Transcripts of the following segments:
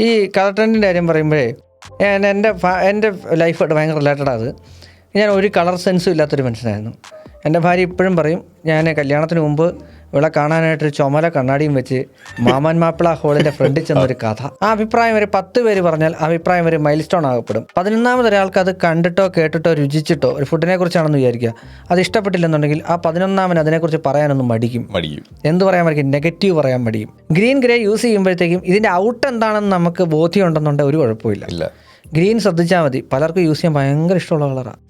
ഈ കളർ ട്രെൻഡിൻ്റെ കാര്യം പറയുമ്പോഴേ എൻ്റെ ലൈഫായിട്ട് ഭയങ്കര റിലേറ്റഡ് അത്. ഞാൻ ഒരു കളർ സെൻസും ഇല്ലാത്തൊരു മനുഷ്യനായിരുന്നു. എൻ്റെ ഭാര്യ ഇപ്പോഴും പറയും, ഞാൻ കല്യാണത്തിന് മുമ്പ് ഇവിടെ കാണാനായിട്ടൊരു ചുമല കണ്ണാടിയും വെച്ച് മാമൻ മാപ്പിള ഹോളിൻ്റെ ഫ്രണ്ടിൽ ചെന്നൊരു കഥ. ആ അഭിപ്രായം ഒരു 10 പേര് പറഞ്ഞാൽ അഭിപ്രായം ഒരു മൈൽ സ്റ്റോൺ ആകപ്പെടും. 11ാമത് ഒരാൾക്ക് അത് കണ്ടിട്ടോ കേട്ടിട്ടോ രുചിച്ചിട്ടോ ഒരു ഫുഡിനെ കുറിച്ചാണെന്ന് വിചാരിക്കുക, അത് ഇഷ്ടപ്പെട്ടില്ലെന്നുണ്ടെങ്കിൽ ആ 11ാമന് അതിനെക്കുറിച്ച് പറയാനൊന്നും മടിക്കും. എന്ത് പറയാൻ മടിക്കും? നെഗറ്റീവ് പറയാൻ മടിക്കും. ഗ്രീൻ ഗ്രേ യൂസ് ചെയ്യുമ്പോഴത്തേക്കും ഇതിൻ്റെ ഔട്ട് എന്താണെന്ന് നമുക്ക് ബോധ്യം ഉണ്ടെന്നുണ്ടെങ്കിൽ ഒരു കുഴപ്പമില്ല. ഗ്രീൻ ശ്രദ്ധിച്ചാൽ മതി, പലർക്കും യൂസ് ചെയ്യാൻ ഭയങ്കര ഇഷ്ടമുള്ള കളറാണ്.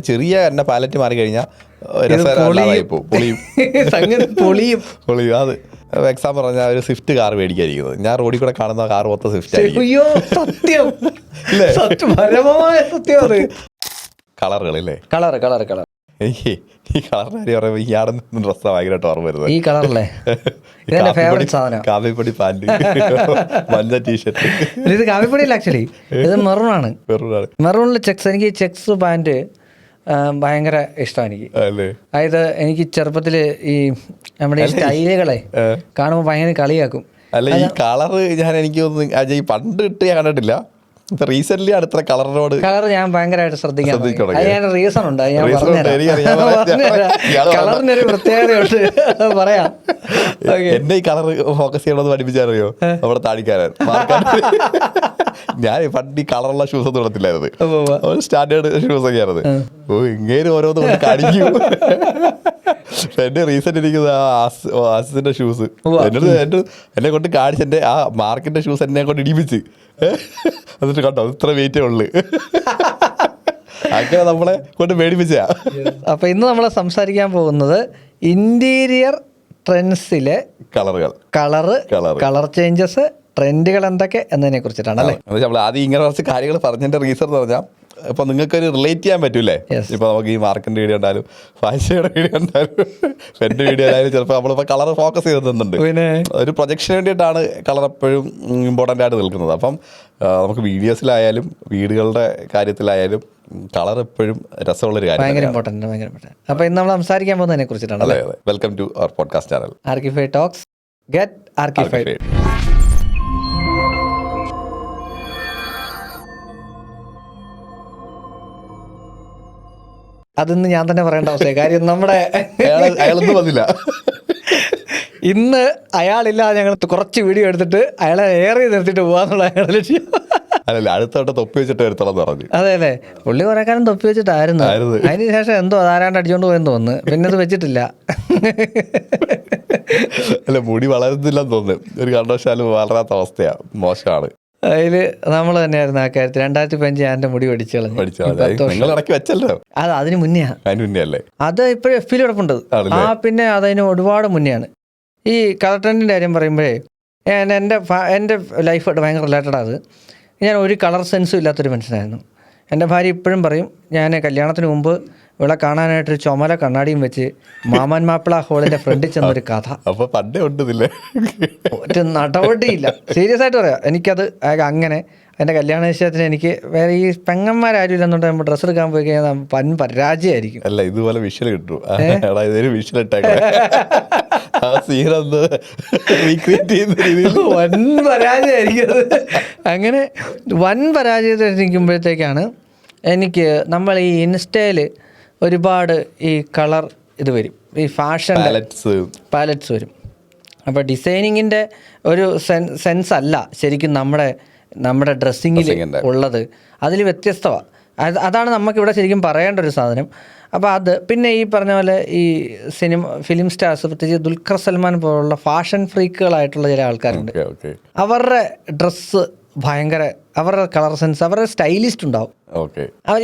ചെറിയ പാലറ്റ് മാറി കഴിഞ്ഞാൽ പൊളിയും. അത് എക്സാമ്പിൾ പറഞ്ഞാൽ ഒരു സ്വിഫ്റ്റ് കാർ മേടിക്കാതിരിക്കുന്നത്. ഞാൻ റോഡിൽ കൂടെ കാണുന്ന കാർ മൊത്തം സ്വിഫ്റ്റ് ആയിരിക്കും. കളറുകളല്ലേ, കളർ എനിക്ക് ഈ കളറിന്റെ കാര്യം പറയുമ്പോൾ ഇയാടെ ഡ്രസ്സാണ് ഭയങ്കരമായിട്ട് ഓർമ്മ വരുന്നത്. ഈ കളറല്ലേ കാപ്പിപ്പൊടി പാന്റ്, മഞ്ഞ ടീഷർട്ട്. ഇത് കാപ്പിപ്പൊടിയല്ല, ആക്ച്വലി ഇത് മെറൂണാണ്. മെറൂണിൽ ചെക്സ്. എനിക്ക് ചെക്സ് പാന്റ് ഭയങ്കര ഇഷ്ടമാണ് എനിക്ക്. അതായത് എനിക്ക് ചെറുപ്പത്തിൽ ഈ നമ്മുടെ ഈ സ്റ്റൈലുകളെ കാണുമ്പോൾ ഭയങ്കര കളിയാക്കും. അല്ല ഈ കളറ് എനിക്ക് പണ്ട് ഇട്ട് ഞാൻ കണ്ടിട്ടില്ല. റീസെന്റ് അടുത്ത കളർ ഞാൻ ഭയങ്കരമായിട്ട് ശ്രദ്ധിക്കാൻ റീസൺ ഉണ്ട്. കളറിനൊരു പ്രത്യേകതയുണ്ട്, പറയാം. എന്നെ ഈ കളർ ഫോക്കസ് ചെയ്യണമെന്ന് പഠിപ്പിച്ചറിയോ നമ്മുടെ താടിക്കാരൻ. ഞാൻ പണ്ട് ഈ കളറുള്ള ഷൂസ് ഒന്നും ഇടത്തില്ലായിരുന്നു, സ്റ്റാൻഡേർഡ് ഷൂസ് ഒക്കെ ആയിരുന്നു. ഇങ്ങനെ ഓരോന്ന് കാണിക്കും. എന്റെ റീസെന്റ് ഇരിക്കുന്ന ആസിന്റെ ഷൂസ് എന്നെ കൊണ്ട് കാണിച്ച് എന്റെ ആ മാർക്കിന്റെ ഷൂസ് എന്നെ കൊണ്ട് ഇടിപ്പിച്ച്, എന്നിട്ട് കണ്ടോ ഇത്ര വെയിറ്റേ ഉള്ളു. അങ്ങനെ നമ്മളെ കൊണ്ട് മേടിപ്പിച്ചാ. അപ്പൊ ഇന്ന് നമ്മൾ സംസാരിക്കാൻ പോകുന്നത് ഇന്റീരിയർ ട്രെൻഡ്സിലെ കളർ ചേഞ്ചസ്, ട്രെൻഡുകൾ എന്തൊക്കെ എന്നതിനെ കുറിച്ചിട്ടാണ് അല്ലേ. നമ്മൾ ആദ്യം ഇങ്ങനെ കുറച്ച് കാര്യങ്ങൾ പറഞ്ഞതിന്റെ റീസൺ എന്ന് പറഞ്ഞാൽ ഇപ്പൊ നിങ്ങൾക്കൊരു റിലേറ്റ് ചെയ്യാൻ പറ്റൂലേ. ഇപ്പൊ നമുക്ക് ഈ മാർക്കിന്റെ വീഡിയോ ഉണ്ടായാലും ഫാഷയുടെ വീഡിയോ ഉണ്ടായാലും എന്റെ വീഡിയോ ആയാലും ചിലപ്പോൾ നമ്മളിപ്പോൾ കളർ ഫോക്കസ് ചെയ്ത് നിന്നുണ്ട്. ഒരു പ്രൊജക്ഷന് വേണ്ടിയിട്ടാണ് കളർ എപ്പോഴും ഇമ്പോർട്ടൻ്റ് ആയിട്ട് നിൽക്കുന്നത്. അപ്പം നമുക്ക് വീഡിയോസിലായാലും വീടുകളുടെ കാര്യത്തിലായാലും കളർ എപ്പോഴും രസമുള്ളൊരു കാര്യം. ഭയങ്കര ഇമ്പോർട്ടൻ്റ്. അപ്പോൾ ഇന്ന് നമ്മൾ സംസാരിക്കാൻ പോകുന്നതിനെ കുറിച്ചിട്ടാണ്. അതെ. Welcome to our podcast channel Archified Talks. Get archified. അതിന്ന് ഞാൻ തന്നെ പറയേണ്ട അവസ്ഥയായി. കാര്യം നമ്മുടെ അയാളൊന്നും വന്നില്ല. ഇന്ന് അയാളില്ലാതെ ഞങ്ങൾ കുറച്ച് വീഡിയോ എടുത്തിട്ട് അയാളെ ഏറെ നിർത്തിയിട്ട് പോകാന്നുള്ള അയാളുടെ ലക്ഷ്യം. അല്ലല്ല, അടുത്തോട്ട് തൊപ്പി വെച്ചിട്ട് വരുത്തണം പറഞ്ഞു. അതെ അല്ലേ, പുള്ളി കുറെ കാലം തൊപ്പി വെച്ചിട്ടായിരുന്നു. അതിന് ശേഷം എന്തോ ആരാണ്ട് അടിച്ചോണ്ട് പോയെന്ന് തോന്നുന്നു. പിന്നെ അത് വെച്ചിട്ടില്ല. അല്ല, മുടി വളരുന്നില്ലെന്ന് തോന്നുന്നു. ഒരു കാരണവശാലും വളരാത്ത അവസ്ഥയാ, മോശമാണ്. അതിൽ നമ്മൾ തന്നെയായിരുന്നു ആ കാര്യത്തിൽ. 2005 ഞാൻ മുടി പഠിച്ചു വെച്ചല്ലോ. അത് അതിന് മുന്നേ അത് ഇപ്പോഴും FB കിടപ്പുണ്ട്. പിന്നെ അതതിന് ഒരുപാട് മുന്നെയാണ്. ഈ കളർ ട്രെൻഡിൻ്റെ കാര്യം പറയുമ്പോഴേ എൻ്റെ ലൈഫായിട്ട് ഭയങ്കര റിലേറ്റഡ് അത്. ഞാൻ ഒരു കളർ സെൻസും ഇല്ലാത്തൊരു മനുഷ്യനായിരുന്നു. എൻ്റെ ഭാര്യ ഇപ്പോഴും പറയും, ഞാൻ കല്യാണത്തിന് മുമ്പ് ഇവിടെ കാണാനായിട്ടൊരു ചുമല കണ്ണാടിയും വെച്ച് മാമൻ മാപ്പിള ഹോളിൻ്റെ ഫ്രണ്ടിൽ ചെന്നൊരു കഥ. അപ്പോൾ പണ്ടേ ഉണ്ടതില്ലേ, ഒരു നടപടിയില്ല. സീരിയസ് ആയിട്ട് പറയാം. എനിക്കത് അങ്ങനെ എൻ്റെ കല്യാണ നിശ്ചയത്തിന് എനിക്ക് വേറെ ഈ പെങ്ങന്മാരും ഇല്ലെന്നുണ്ടെങ്കിൽ നമ്മൾ ഡ്രസ്സ് എടുക്കാൻ പോയി കഴിഞ്ഞാൽ വൻ പരാജയമായിരിക്കും. അല്ല, ഇതുപോലെ വിഷ്വൽ കിട്ടും. വൻ പരാജയമായിരിക്കും അത്. അങ്ങനെ വൻ പരാജയത്തിരിക്കുമ്പോഴത്തേക്കാണ് എനിക്ക് നമ്മൾ ഈ ഇൻസ്റ്റയിൽ ഒരുപാട് ഈ കളർ ഇത് വരും, ഈ ഫാഷൻ പാലറ്റ്സ് വരും. അപ്പോൾ ഡിസൈനിങ്ങിൻ്റെ ഒരു സെൻസ് അല്ല ശരിക്കും നമ്മുടെ ഡ്രസ്സിങ്ങിൽ ഉള്ളത്. അതിൽ വ്യത്യസ്തമാണ്. അതാണ് നമുക്കിവിടെ ശരിക്കും പറയേണ്ട ഒരു സാധനം. അപ്പോൾ അത് പിന്നെ ഈ പറഞ്ഞ പോലെ ഈ ഫിലിം സ്റ്റാർസ്, പ്രത്യേകിച്ച് ദുൽഖർ സൽമാൻ പോലുള്ള ഫാഷൻ ഫ്രീക്കുകളായിട്ടുള്ള ചില ആൾക്കാരുണ്ട്. അവരുടെ ഡ്രസ്സ് ഭയങ്കര, അവരുടെ കളർ സെൻസ്, അവരുടെ സ്റ്റൈലിസ്റ്റ് ഉണ്ടാവും.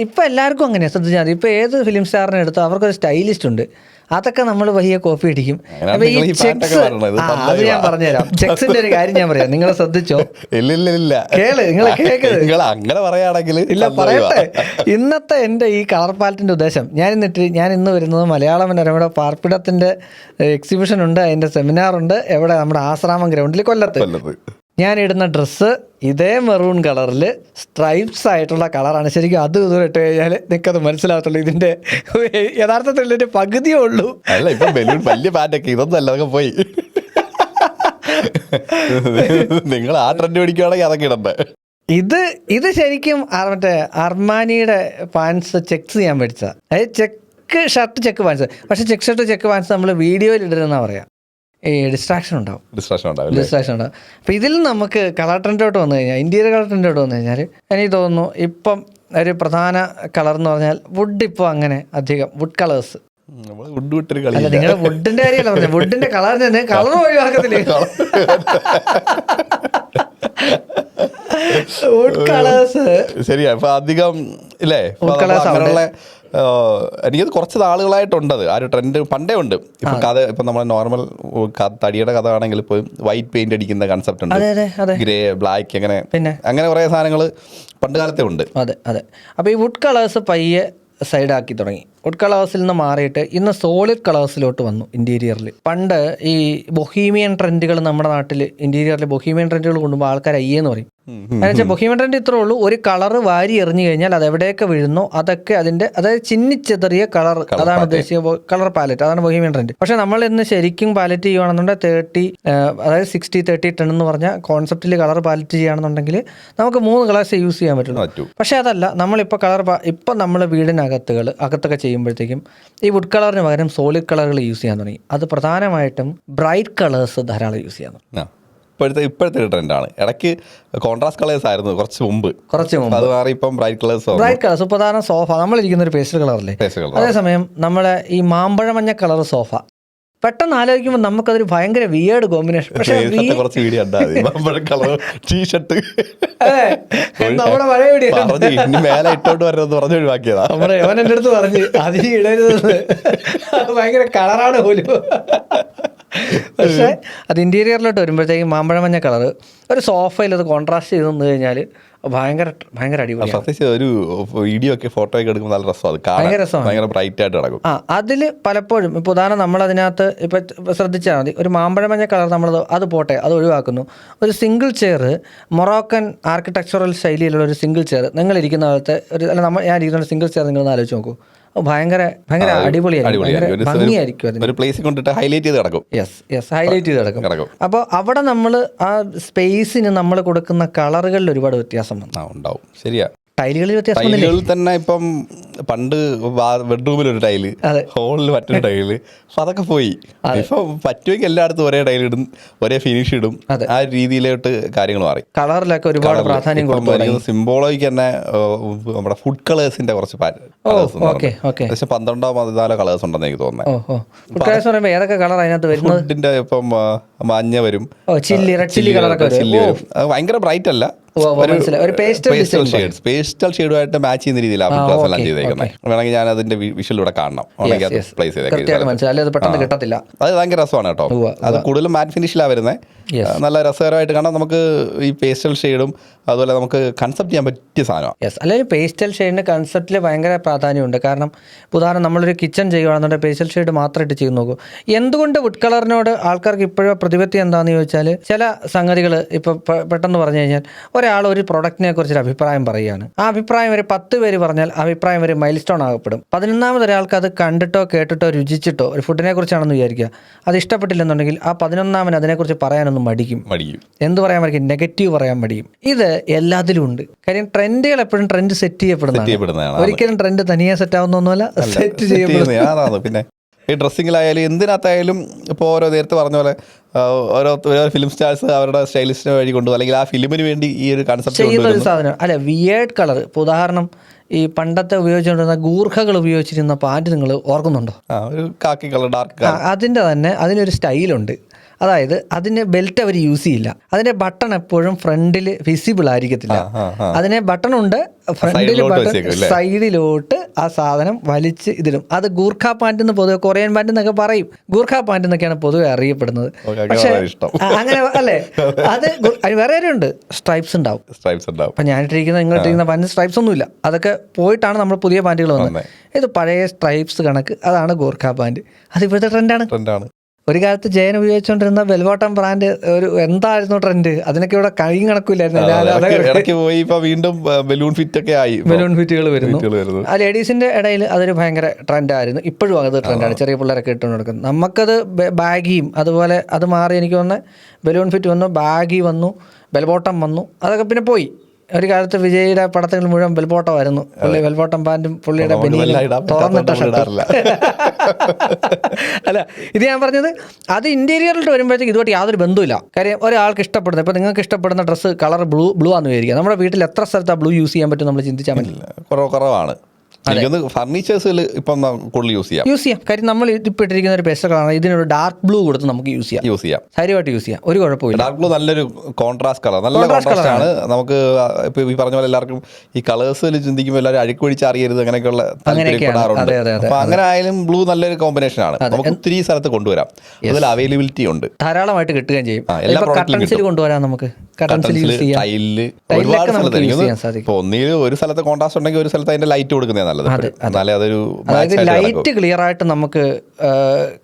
ഇപ്പം എല്ലാവർക്കും അങ്ങനെയാണ്. ശ്രദ്ധിച്ചാൽ മതി. ഇപ്പോൾ ഏത് ഫിലിം സ്റ്റാറിനെ എടുത്തോ അവർക്കൊരു സ്റ്റൈലിസ്റ്റ് ഉണ്ട്. അതൊക്കെ നമ്മൾ വലിയ കോപ്പി അടിക്കും. അപ്പോൾ ഈ ചെക്സ്, അത് ഞാൻ പറഞ്ഞുതരാം. ചെക്സിന്റെ ഒരു കാര്യം ഞാൻ പറയാം, നിങ്ങൾ ശ്രദ്ധിച്ചോ. അങ്ങനെ പറയുകയാണെങ്കിൽ ഇല്ല, പറയട്ടെ. ഇന്നത്തെ എൻ്റെ ഈ കളർ പാലറ്റിന്റെ ഉദ്ദേശം, ഞാൻ ഇന്ന് വരുന്നത് മലയാള മനോരമയുടെ പാർപ്പിടത്തിന്റെ എക്സിബിഷൻ ഉണ്ട്, അതിന്റെ സെമിനാർ ഉണ്ട്. എവിടെ? നമ്മുടെ ആശ്രാമം ഗ്രൗണ്ടിൽ, കൊല്ലത്ത്. ഞാനിടുന്ന ഡ്രസ്സ് ഇതേ മെറൂൺ കളറിൽ സ്ട്രൈപ്സ് ആയിട്ടുള്ള കളറാണ്. ശരിക്കും അത് ഇതുവരെ ഇട്ട് കഴിഞ്ഞാൽ നിനക്കത് മനസ്സിലാകത്തുള്ളൂ. ഇതിൻ്റെ യഥാർത്ഥത്തിൽ ഇതിൻ്റെ പകുതിയേ ഉള്ളൂ. അല്ല, ഇപ്പം വലിയ പാറ്റൊക്കെ ഇതൊന്നും അല്ല, അതൊക്കെ പോയി. നിങ്ങൾ ആ ട്രെൻഡ് പിടിക്കുകയാണെങ്കിൽ അതൊക്കെ ഇടണ്ടേ. ഇത് ശരിക്കും മറ്റേ അർമാനിയുടെ പാൻസ് ചെക്സ് ചെയ്യാൻ പഠിച്ച, അതായത് ചെക്ക് ഷർട്ട് ചെക്ക് പാൻസ്. പക്ഷെ ചെക്ക് ഷർട്ട് ചെക്ക് പാൻസ് നമ്മൾ വീഡിയോയിൽ ഇടരുതെന്നാണ് പറയാം. ഈ ഡിസ്ട്രാക്ഷൻ ഉണ്ടാവും. അപ്പം ഇതിൽ നമുക്ക് കളർ ട്രെൻഡോട്ട് വന്നു കഴിഞ്ഞാൽ, ഇന്ത്യയുടെ കളർ ട്രെൻഡോട്ട് വന്നു കഴിഞ്ഞാൽ എനിക്ക് തോന്നുന്നു ഇപ്പം ഒരു പ്രധാന കളർ എന്ന് പറഞ്ഞാൽ വുഡ്. ഇപ്പോൾ അങ്ങനെ അധികം വുഡ് കളേഴ്സ് അല്ല, നിങ്ങളുടെ വുഡിന്റെ കാര്യമല്ല പറഞ്ഞത്, വുഡിന്റെ കളർ തന്നെ കളർ ഒഴിവാക്കത്തില്ലേ? വുഡ് കളേഴ്സ് ശരിയാ. ഇപ്പൊ അധികം ഇല്ലേ അങ്ങനെയുള്ള എനിക്കത് കുറച്ച് നാളുകളായിട്ടുണ്ടത് ആ ഒരു ട്രെൻഡ്. പണ്ടേ ഉണ്ട്. ഇപ്പൊ കഥ ഇപ്പൊ നമ്മളെ നോർമൽ തടിയുടെ കഥ ആണെങ്കിൽ ഇപ്പൊ വൈറ്റ് പെയിന്റ് അടിക്കുന്ന കൺസെപ്റ്റ് ഉണ്ട്, ഗ്രേ ബ്ലാക്ക്, അങ്ങനെ കുറെ സാധനങ്ങൾ പണ്ട് കാലത്തെ ഉണ്ട്. അതെ അതെ. അപ്പോൾ ഈ വുഡ് കളേഴ്സ് പയ്യെ സൈഡാക്കി തുടങ്ങി. വുഡ് കളേഴ്സിൽ നിന്ന് മാറിയിട്ട് ഇന്ന് സോളിഡ് കളേഴ്സിലോട്ട് വന്നു ഇന്റീരിയറിൽ. പണ്ട് ഈ ബൊഹീമിയൻ ട്രെൻഡുകൾ നമ്മുടെ നാട്ടിൽ ഇന്റീരിയറിൽ ബൊഹീമിയൻ ട്രെൻഡുകൾ കൊണ്ടുപോകുമ്പോൾ ആൾക്കാർ അയ്യെന്ന് പറയും. എന്നുവെച്ചാൽ ബൊഹീമിയൻ ട്രെൻഡ് ഇത്രേ ഉള്ളൂ, ഒരു കളർ വാരി എറിഞ്ഞു കഴിഞ്ഞാൽ അത് എവിടെയൊക്കെ വീഴുന്നോ അതൊക്കെ അതിന്റെ, അതായത് ചിന്നിച്ചെറിയ കളർ, അതാണ് ഉദ്ദേശിച്ച കളർ പാലറ്റ്, അതാണ് ബൊഹീമിയൻ ട്രെൻഡ്. പക്ഷെ നമ്മൾ ഇന്ന് ശരിക്കും പാലറ്റ് ചെയ്യുകയാണെന്നുണ്ടെങ്കിൽ 30, അതായത് 60-30-10 എന്ന് പറഞ്ഞ കോൺസെപ്റ്റിൽ കളർ പാലറ്റ് ചെയ്യുകയാണെന്നുണ്ടെങ്കിൽ നമുക്ക് 3 കളേഴ്സ് യൂസ് ചെയ്യാൻ പറ്റുള്ളൂ. പക്ഷെ അതല്ല, നമ്മളിപ്പോൾ ഇപ്പം നമ്മൾ അകത്തൊക്കെ ചെയ്യുമ്പോഴത്തേക്കും ഈ വുഡ് കളറിന് പകരം സോളിഡ് കളറുകൾ യൂസ് ചെയ്യാൻ തുടങ്ങി. അത് പ്രധാനമായിട്ടും ബ്രൈറ്റ് കളേഴ്സ് ധാരാളം യൂസ് ചെയ്യാൻ തുടങ്ങി. ഇപ്പോഴത്തെ ട്രെൻഡാണ്. ഇടയ്ക്ക് കോൺട്രാസ്റ്റ് കളേഴ്സ് ആയിരുന്നു കുറച്ച് മുമ്പ്, അത് മാറി ഇപ്പം ബ്രൈറ്റ് കളേഴ്സ്. പ്രധാന സോഫ നമ്മളിരിക്കുന്ന ഒരു പേസ്റ്റൽ കളറല്ലേ, അതേസമയം നമ്മളെ ഈ മാമ്പഴ മഞ്ഞ കളർ സോഫ പെട്ടെന്ന് ആലോചിക്കുമ്പോൾ നമുക്കതൊരു ഭയങ്കര വിയേർഡ് കോമ്പിനേഷൻ. പക്ഷേ കുറച്ച് വീഡിയോ ടീഷർട്ട് നമ്മുടെ പഴയ വീഡിയോ മേലെ ഇട്ടോട്ട് വരണമെന്ന് പറഞ്ഞ് ഒഴിവാക്കിയതാ. നമ്മുടെ അവൻ എൻ്റെ അടുത്ത് പറഞ്ഞ് അതിന് ഇടരുത്, ഭയങ്കര കളറാണ് പോലും. പക്ഷേ അത് ഇന്റീരിയറിലോട്ട് വരുമ്പോഴത്തേക്കും മാമ്പഴ മഞ്ഞ കളർ ഒരു സോഫയിൽ അത് കോൺട്രാസ്റ്റ് ചെയ്ത് നിന്ന് കഴിഞ്ഞാൽ ഭയങ്കര അടിപൊളി. ഒരു വീഡിയോ ഒക്കെ ഫോട്ടോ ഒക്കെ എടുക്കുമ്പോൾ നല്ല രസമാണ്, ഭയങ്കര രസമാണ്, ഭയങ്കര ബ്രൈറ്റ് ആയിട്ട് കിടക്കും. അതിൽ പലപ്പോഴും ഇപ്പോൾ ഉദാഹരണം നമ്മളതിനകത്ത് ഇപ്പം ശ്രദ്ധിച്ചാൽ മതി, ഒരു മാമ്പഴ മഞ്ഞ കളർ നമ്മൾ അത് പോട്ടെ, അത് ഒഴിവാക്കുന്നു. ഒരു സിംഗിൾ ചെയർ, മൊറോക്കൻ ആർക്കിടെക്ചറൽ ശൈലിയിലുള്ള ഒരു സിംഗിൾ ചെയർ നിങ്ങളിരിക്കുന്ന കാലത്തെ ഒരു, അല്ല ഞാൻ ഇരിക്കുന്ന സിംഗിൾ ചെയർ നിങ്ങളൊന്ന് ആലോചിച്ച് നോക്കൂ, ഭയങ്കര അടിപൊളിയായിരിക്കും, ഭംഗിയായിരിക്കും. ഒരു പ്ലേസിൽ കൊണ്ടിട്ട് ഹൈലൈറ്റ് ചെയ്ത് കിടക്കും. ഹൈലൈറ്റ് ചെയ്ത് കിടക്കും. അപ്പോൾ അവിടെ നമ്മൾ ആ സ്പേസിന് നമ്മൾ കൊടുക്കുന്ന കളറുകളിൽ ഒരുപാട് വ്യത്യാസം ഉണ്ടാവും. ശരിയാ. ടൈലുകളിൽ തന്നെ ഇപ്പം പണ്ട് ബെഡ്റൂമിൽ ഒരു ടൈല്, ഹോളിൽ മറ്റൊരു ടൈല്, അപ്പൊ അതൊക്കെ പോയി. ഇപ്പൊ പറ്റുമെങ്കിൽ എല്ലായിടത്തും ഒരേ ടൈൽ ഇടും, ഒരേ ഫിനിഷ് ഇടും, ആ രീതിയിലോട്ട് കാര്യങ്ങൾ മാറി. കളറിലൊക്കെ ഒരുപാട് പ്രാധാന്യം കൊടുക്കും. സിംബോളോയ്ക്ക് തന്നെ നമ്മുടെ ഫുഡ് കളേഴ്സിന്റെ കുറച്ച് ഏകദേശം 12-14 കളേഴ്സ് ഉണ്ടെന്ന് എനിക്ക് തോന്നുന്നത്. ഏതൊക്കെ കളർ അതിനകത്ത് വരുന്നത്? ഫുഡിന്റെ ഇപ്പം മഞ്ഞ വരും, ചില്ലി കളറൊക്കെ വരും. ഭയങ്കര ബ്രൈറ്റ് അല്ല, പേസ്റ്റൽ ഷെയ്ഡുമായിട്ട് മാച്ച് ചെയ്യുന്ന രീതിയിലാണ് എല്ലാം ചെയ്തേക്കുന്നത്. വേണമെങ്കിൽ ഞാൻ അതിന്റെ വിഷ്വൽ ഇവിടെ കാണണം, പ്ലേസ് ചെയ്തേക്കാം. അത് ഭയങ്കര രസമാണ് കേട്ടോ. അത് കൂടുതലും മാറ്റ് ഫിനിഷിലാണ് വരുന്നത്. നല്ല രസകരമായിട്ട് കാണാം. നമുക്ക് ഈ പേസ്റ്റൽ ഷെയ്ഡും അതുപോലെ നമുക്ക് കൺസെപ്റ്റ് ചെയ്യാൻ പറ്റിയ സാധനമാണ്. അല്ലെങ്കിൽ പേസ്റ്റൽ ഷെയ്ഡിന് കൺസെപ്റ്റിൽ ഭയങ്കര പ്രാധാന്യമുണ്ട്. കാരണം ഉദാഹരണം നമ്മളൊരു കിച്ചൺ ചെയ്യുകയാണെന്നുണ്ടെങ്കിൽ പേസ്റ്റൽ ഷെയ്ഡ് മാത്രമായിട്ട് ചെയ്ത് നോക്കൂ. എന്തുകൊണ്ട് വുഡ് കളറിനോട് ആൾക്കാർക്ക് ഇപ്പോഴും പ്രതിപത്തി എന്താണെന്ന് ചോദിച്ചാൽ, ചില സംഗതികൾ ഇപ്പോൾ പെട്ടെന്ന് പറഞ്ഞു കഴിഞ്ഞാൽ ഒരാൾ ഒരു പ്രൊഡക്റ്റിനെ കുറിച്ചൊരു അഭിപ്രായം പറയുകയാണ്. ആ അഭിപ്രായം ഒരു 10 പേര് പറഞ്ഞാൽ അഭിപ്രായം ഒരു മൈൽ സ്റ്റോൺ ആകപ്പെടും. 11ാമത് ഒരാൾക്ക് അത് കണ്ടിട്ടോ കേട്ടിട്ടോ രുചിച്ചിട്ടോ ഒരു ഫുഡിനെ കുറിച്ചാണെന്ന് വിചാരിക്കുക, അത് ഇഷ്ടപ്പെട്ടില്ലെന്നുണ്ടെങ്കിൽ ആ 11ാമന് അതിനെക്കുറിച്ച് പറയാനൊന്നും മടിക്കും. എന്ത് പറയാൻ മടിക്കും? നെഗറ്റീവ് പറയാൻ മടിക്കും. ഇത് എല്ലാത്തിലും ഉണ്ട്. കാര്യം ട്രെൻഡുകൾ എപ്പോഴും ട്രെൻഡ് സെറ്റ് ചെയ്യപ്പെടുന്നതാണ്. ഒരിക്കലും ട്രെൻഡ് തനിയെ സെറ്റ് ആവുന്നൊന്നുമല്ല, സെറ്റ് ചെയ്യപ്പെടുന്നത്. പിന്നെ ഈ ഡ്രസ്സിങ്ങിലായാലും എന്തിനകത്തായാലും ഇപ്പോൾ നേരത്തെ പറഞ്ഞ പോലെ ഓരോ ഫിലിം സ്റ്റാർസ് അവരുടെ സ്റ്റൈലിസ്റ്റിനെ വഴി കൊണ്ടു, അല്ലെങ്കിൽ ആ ഫിലിമിന് വേണ്ടി ഈ ഒരു കൺസെപ്റ്റ് ചെയ്യുന്ന ഒരു സാധനം അല്ല. Weird colour. ഇപ്പോൾ ഉദാഹരണം ഈ പണ്ടത്തെ ഉപയോഗിച്ചുകൊണ്ടിരുന്ന ഗൂർഖകൾ ഉപയോഗിച്ചിരുന്ന പാൻറ് നിങ്ങൾ ഓർക്കുന്നുണ്ടോ? ഒരു കാക്കി കളർ, ഡാർക്ക്. അതിൻ്റെ തന്നെ അതിനൊരു സ്റ്റൈലുണ്ട്. അതായത് അതിന് ബെൽറ്റ് അവർ യൂസ് ചെയ്യില്ല. അതിന്റെ ബട്ടൺ എപ്പോഴും ഫ്രണ്ടിൽ വിസിബിൾ ആയിരിക്കത്തില്ല. അതിന് ബട്ടൺ ഉണ്ട് ഫ്രണ്ടിൽ, ബട്ടൺ സൈഡിലോട്ട് ആ സാധനം വലിച്ച് ഇതിടും. അത് ഗൂർഖ പാൻറ് എന്ന് പൊതുവെ, കൊറിയൻ പാൻറ് എന്നൊക്കെ പറയും, ഗൂർഖ പാൻറ് എന്നൊക്കെയാണ് പൊതുവെ അറിയപ്പെടുന്നത്. പക്ഷെ അങ്ങനെ അല്ലേ, അത് വേറെ ഉണ്ട്, സ്ട്രൈപ്സ് ഉണ്ടാവും. അപ്പൊ ഞാനിട്ടിരിക്കുന്ന നിങ്ങളിട്ടിരിക്കുന്ന പാൻറ് സ്ട്രൈപ്സ് ഒന്നുമില്ല. അതൊക്കെ പോയിട്ടാണ് നമ്മൾ പുതിയ പാൻറ്റുകൾ വന്നത്. ഇത് പഴയ സ്ട്രൈപ്സ് കണക്ക്, അതാണ് ഗൂർഖ പാൻറ്. അത് ഇപ്പോഴത്തെ ട്രെൻഡാണ്. ഒരു കാലത്ത് ജയൻ ഉപയോഗിച്ചുകൊണ്ടിരുന്ന ബെൽബോട്ടം ബ്രാൻഡ് ഒരു എന്തായിരുന്നു ട്രെൻഡ്, അതിനൊക്കെ ഇവിടെ കഴിയും കണക്കില്ലായിരുന്നു. ഇടയ്ക്ക് പോയി ഇപ്പൊ വീണ്ടും ബലൂൺ ഫിറ്റ് ഒക്കെ ആയി, ബലൂൺ ഫിറ്റുകൾ വരുന്നു. ആ ലേഡീസിന്റെ ഇടയിൽ അതൊരു ഭയങ്കര ട്രെൻഡായിരുന്നു. ഇപ്പോഴും അത് ട്രെൻഡാണ്, ചെറിയ പിള്ളേരൊക്കെ ഇട്ടുകൊണ്ട് നടക്കുന്നത്. നമുക്കത് ബാഗിയും അതുപോലെ അത് മാറി എനിക്ക് തോന്നുന്നത് ബലൂൺ ഫിറ്റ് വന്നു, ബാഗി വന്നു, ബെൽബോട്ടം വന്നു, അതൊക്കെ പിന്നെ പോയി. ഒരു കാലത്ത് വിജയുടെ പടത്തിൽ മുഴുവൻ ബെൽബോട്ടമായിരുന്നു. പുള്ളി ബെൽബോട്ടം പാൻറ്റും പുള്ളിയുടെ ബനിയനും തുറന്നിട്ട ഷർട്ടും. അല്ല, ഇത് ഞാൻ പറഞ്ഞത് അത് ഇന്റീരിയറിൽ വരുമ്പോഴത്തേക്ക് ഇതുമായിട്ട് യാതൊരു ബന്ധമില്ല. കാര്യം ഒരാൾക്ക് ഇഷ്ടപ്പെടുന്നത്, ഇപ്പോൾ നിങ്ങൾക്ക് ഇഷ്ടപ്പെടുന്ന ഡ്രസ്സ് കളർ ബ്ലൂ ആണെന്ന് വിചാരിക്കുക. നമ്മുടെ വീട്ടിൽ എത്ര സ്ഥലത്താണ് ബ്ലൂ യൂസ് ചെയ്യാൻ പറ്റും നമ്മൾ ചിന്തിച്ചാൽ പറ്റില്ല, കുറവാണ്. ഫർണിച്ചേഴ്സിൽ ഇപ്പം കൂടുതൽ യൂസ് ചെയ്യാം. കാര്യം നമ്മൾ ഇപ്പോൾ ഇട്ടിരിക്കുന്ന ഒരു പേസ്റ്റൽ കളറാണ്, ഇതിനൊരു ഡാർക്ക് ബ്ലൂ കൊടുത്ത് നമുക്ക് യൂസ് ചെയ്യാം, ധൈര്യമായിട്ട് യൂസ് ചെയ്യാം, ഒരു കുഴപ്പമില്ല. ഡാർക്ക് ബ്ലൂ നല്ലൊരു കോൺട്രാസ്റ്റ് കളർ, നല്ല കോൺട്രാസ്റ്റ് ആണ്. നമുക്ക് ഇപ്പൊ ഈ പറഞ്ഞ പോലെ എല്ലാവർക്കും ഈ കളേഴ്സിൽ ചിന്തിക്കുമ്പോൾ എല്ലാവരും അഴുക്കൊഴിച്ച് അറിയരുത് അങ്ങനെയൊക്കെയുള്ള താല്പര്യപ്പെടാറുണ്ട്. അപ്പൊ അങ്ങനെ ആയാലും ബ്ലൂ നല്ലൊരു കോമ്പിനേഷൻ ആണ്. നമുക്ക് ഒത്തിരി സ്ഥലത്ത് കൊണ്ടുവരാം, അതിൽ അവൈലബിലിറ്റി ഉണ്ട്, ധാരാളമായിട്ട് കിട്ടുകയും ചെയ്യും. എല്ലാ പ്രോഡക്റ്റിലും കൊണ്ടുവരാം, നമുക്ക് ടൈലില് ഒരുപാട് സ്ഥലത്ത്. ഇപ്പൊ ഒന്നിൽ ഒരു സ്ഥലത്ത് കോൺട്രാസ്റ്റ് ഉണ്ടെങ്കിൽ ഒരു സ്ഥലത്ത് അതിന്റെ ലൈറ്റ് കൊടുക്കുന്നത് അതായത് ലൈറ്റ് ക്ലിയർ ആയിട്ട് നമുക്ക്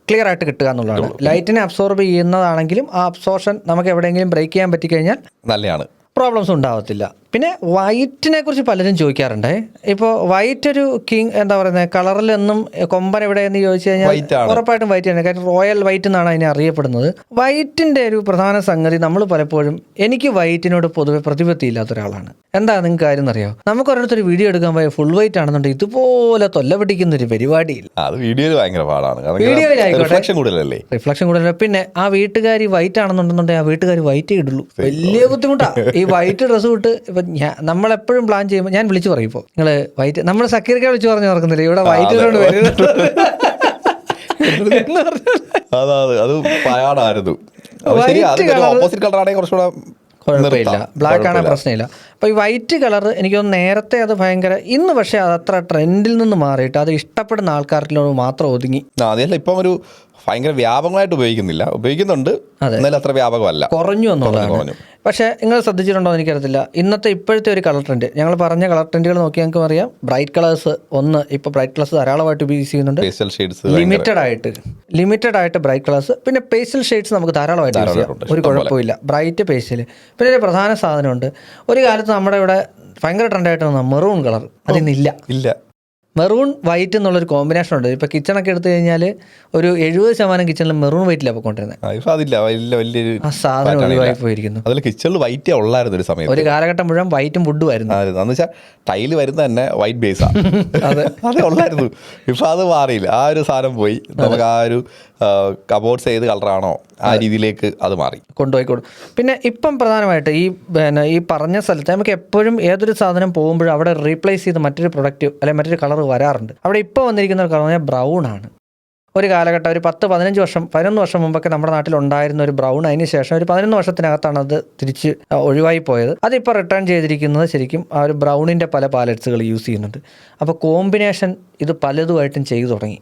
ക്ലിയർ ആയിട്ട് കിട്ടുക എന്നുള്ളതാണ്. ലൈറ്റിനെ അബ്സോർബ് ചെയ്യുന്നതാണെങ്കിലും ആ അബ്സോർഷൻ നമുക്ക് എവിടെയെങ്കിലും ബ്രേക്ക് ചെയ്യാൻ പറ്റിക്കഴിഞ്ഞാൽ നല്ലതാണ്, പ്രോബ്ലംസ് ഉണ്ടാവത്തില്ല. പിന്നെ വൈറ്റിനെ കുറിച്ച് പലരും ചോദിക്കാറുണ്ട്. ഇപ്പോൾ വൈറ്റ് ഒരു കിങ് എന്താ പറയുന്നത്, കളറിലെന്നും കൊമ്പൻ എവിടെയെന്ന് ചോദിച്ചു കഴിഞ്ഞാൽ ഉറപ്പായിട്ടും വൈറ്റ് തന്നെ. കാര്യം റോയൽ വൈറ്റ് എന്നാണ് അതിനെ അറിയപ്പെടുന്നത്. വൈറ്റിൻ്റെ ഒരു പ്രധാന സംഗതി, നമ്മൾ പലപ്പോഴും, എനിക്ക് വൈറ്റിനോട് പൊതുവെ പ്രതിപത്തി ഇല്ലാത്ത ഒരാളാണ്. എന്താ നിങ്ങൾക്ക് കാര്യം അറിയോ, നമുക്ക് ഒരിടത്തൊരു വീഡിയോ എടുക്കാൻ പോയ ഫുൾ വൈറ്റ് ആണെന്നുണ്ടെങ്കിൽ ഇതുപോലെ തൊല്ല പിടിക്കുന്ന ഒരു പരിപാടിയില്ല. റിഫ്ലക്ഷൻ കൂടുതലല്ലേ. പിന്നെ ആ വീട്ടുകാരി വൈറ്റ് ആണെന്നുണ്ടെന്നുണ്ടെങ്കിൽ ആ വീട്ടുകാർ വൈറ്റ് ഇടുള്ളൂ. വലിയ ബുദ്ധിമുട്ടാണ് ഈ വൈറ്റ് ഡ്രസ്സ് വിട്ട്. ഇപ്പം നമ്മളെപ്പോഴും പ്ലാൻ ചെയ്യുമ്പോൾ ഞാൻ വിളിച്ചു പറയും, ഇപ്പോൾ നിങ്ങൾ വൈറ്റ്, നമ്മൾ സക്കീർക്കെ വിളിച്ചു പറഞ്ഞു നടക്കുന്നില്ല, ഇവിടെ വൈറ്റ് കൊണ്ട് വരുന്നത്. അത് പാടായിരുന്നു. കുഴപ്പമില്ല, ബ്ലാക്ക് ആണെങ്കിൽ പ്രശ്നമില്ല. അപ്പോൾ ഈ വൈറ്റ് കളർ എനിക്ക് തോന്നുന്നു നേരത്തെ അത് ഭയങ്കര, ഇന്ന് പക്ഷേ അത് അത്ര ട്രെൻഡിൽ നിന്ന് മാറിയിട്ട് അത് ഇഷ്ടപ്പെടുന്ന ആൾക്കാരിലോട് മാത്രം ഒതുങ്ങി. അതല്ല, ഇപ്പം ഒരു ഭയങ്കര വ്യാപകമായിട്ട് ഉപയോഗിക്കുന്നുണ്ട്, എന്നാലും അത്ര വ്യാപകമല്ല, കുറഞ്ഞു എന്നുള്ളതാണ്. പക്ഷേ നിങ്ങൾ ശ്രദ്ധിച്ചിട്ടുണ്ടോ എന്ന് എനിക്കറിയത്തില്ല, ഇന്നത്തെ ഇപ്പോഴത്തെ ഒരു കളർ ട്രെൻഡ്, ഞങ്ങൾ പറഞ്ഞ കളർ ട്രെൻഡുകൾ നോക്കി ഞങ്ങൾക്ക് അറിയാം. ബ്രൈറ്റ് കളേഴ്സ് ഇപ്പോൾ ബ്രൈറ്റ് കളേഴ്സ് ധാരാളമായിട്ട് യൂസ് ചെയ്യുന്നുണ്ട്, ലിമിറ്റഡ് ആയിട്ട് ബ്രൈറ്റ് കളേഴ്സ്. പിന്നെ പേസ്റ്റൽ ഷെയ്ഡ്സ് നമുക്ക് ധാരാളമായിട്ട് യൂസ് ചെയ്യാം, ഒരു കുഴപ്പമില്ല. Bright pastel. പിന്നെ ഒരു പ്രധാന സാധനമുണ്ട്, ഒരു കാലത്ത് നമ്മുടെ ഇവിടെ ഭയങ്കര ട്രെൻഡായിട്ട് വന്ന മെറൂൺ കളർ, അതിന്നില്ല. മെറൂൺ വൈറ്റ് എന്നുള്ളൊരു കോമ്പിനേഷൻ ഉണ്ട്. ഇപ്പോൾ കിച്ചണൊക്കെ എടുത്തു കഴിഞ്ഞാൽ ഒരു 70% കിച്ചണിൽ മെറൂൺ വൈറ്റിലാണ് പോയിക്കൊണ്ടിരുന്നത്. ആ സാധനം ഒഴിവായി പോയിരിക്കുന്നു. അതിൽ കിച്ചണിൽ വൈറ്റ് ഉള്ളായിരുന്നു ഒരു സമയത്ത്, ഒരു കാലഘട്ടം മുഴുവൻ വൈറ്റും വുഡും ആയിരുന്നു. എന്ന് വെച്ചാൽ ടൈല് വരുന്ന തന്നെ വൈറ്റ് ബേസാണ്, അതേ ഉള്ളായിരുന്നു. ഇപ്പം അത് മാറിയില്ല, ആ ഒരു സാധനം പോയി. നമുക്ക് ആ ഒരു കബോർഡ്സ് ഏത് കളറാണോ ആ രീതിയിലേക്ക് അത് മാറി കൊണ്ടുപോയിക്കോളും. പിന്നെ ഇപ്പം പ്രധാനമായിട്ട് ഈ പറഞ്ഞ സ്ഥലത്ത് നമുക്ക് എപ്പോഴും ഏതൊരു സാധനം പോകുമ്പോഴും അവിടെ റീപ്ലേസ് ചെയ്ത് മറ്റൊരു പ്രൊഡക്റ്റ് അല്ലെങ്കിൽ മറ്റൊരു കളർ വരാറുണ്ട്. അവിടെ ഇപ്പോൾ വന്നിരിക്കുന്ന ഒരു കളർ ബ്രൗൺ ആണ്. ഒരു കാലഘട്ടം ഒരു 11 വർഷം മുമ്പൊക്കെ നമ്മുടെ നാട്ടിൽ ഉണ്ടായിരുന്ന ഒരു ബ്രൗൺ, അതിന് ശേഷം ഒരു 11 വർഷത്തിനകത്താണ് അത് തിരിച്ച് ഒഴിവായി പോയത്. അതിപ്പോൾ റിട്ടേൺ ചെയ്തിരിക്കുന്നത് ശരിക്കും ആ ഒരു ബ്രൗണിൻ്റെ പല പാലറ്റ്സുകൾ യൂസ് ചെയ്യുന്നുണ്ട്. അപ്പോൾ കോമ്പിനേഷൻ ഇത് പലതുമായിട്ടും ചെയ്തു തുടങ്ങി.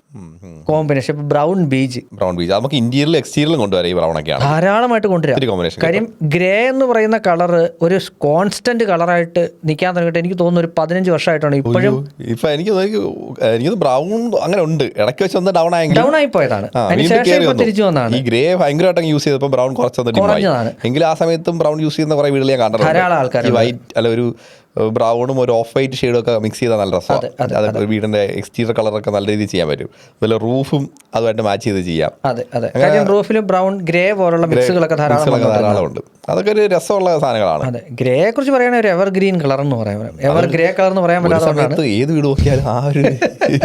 കോമ്പിനേഷൻ ഇപ്പോൾ ബ്രൗൺ ബീജ് നമുക്ക് ഇന്റീരിയറിലും എക്സ്റ്റീരിയറിലും കൊണ്ടുവരാം, ഈ ബ്രൗണൊക്കെയാണ് ധാരാളമായിട്ട് കൊണ്ടുവരാം. കാര്യം ഗ്രേ എന്ന് പറയുന്ന കളർ ഒരു കോൺസ്റ്റന്റ് കളറായിട്ട് നിൽക്കാൻ തുടങ്ങിയിട്ട് എനിക്ക് തോന്നുന്നു ഒരു 15 വർഷമായിട്ടാണ്. ഇപ്പോഴും എനിക്ക് ബ്രൗൺ അങ്ങനെ ഉണ്ട്, ഇടയ്ക്ക് വെച്ച് ഒന്ന് ഡൗൺ ആയി പോയതാണ്. തിരിച്ചു വന്നതാണ്. ഈ ഗ്രേ ഭയങ്കരമായിട്ട് യൂസ് ചെയ്തപ്പോൾ ബ്രൗൺ കുറച്ചതാണ്. എങ്കിലും ആ സമയത്തും ബ്രൗൺ യൂസ് ചെയ്യുന്ന കുറെ വീടുകൾ ഞാൻ കണ്ടിട്ടുണ്ട്. ധാരാളം ആൾക്കാർ വൈറ്റ് അല്ല ഒരു ബ്രൗണും ഒരു ഓഫ് വൈറ്റ് ഷെയ്ഡും ഒക്കെ മിക്സ് ചെയ്താൽ നല്ല രസമാണ്. അത് വീടിന്റെ എക്സ്റ്റീരിയർ കളറൊക്കെ നല്ല രീതിയിൽ ചെയ്യാൻ പറ്റും. അതുപോലെ റൂഫും അതുമായിട്ട് മാച്ച് ചെയ്ത് ചെയ്യാം. റൂഫിലും ബ്രൗൺ ഗ്രേ പോലുള്ള മിക്സുകളൊക്കെ ധാരാളം ഉണ്ട്. അതൊക്കെ ഒരു രസമുള്ള സാധനങ്ങളാണ്. അതെ, ഗ്രേയെ കുറിച്ച് പറയുകയാണെങ്കിൽ ഒരു എവർ ഗ്രീൻ കളർ എന്ന് പറയാം. എവർ ഗ്രേ കളർ എന്ന് പറയാൻ പറ്റാത്ത ഏത് വീട് നോക്കിയാലും ആ ഒരു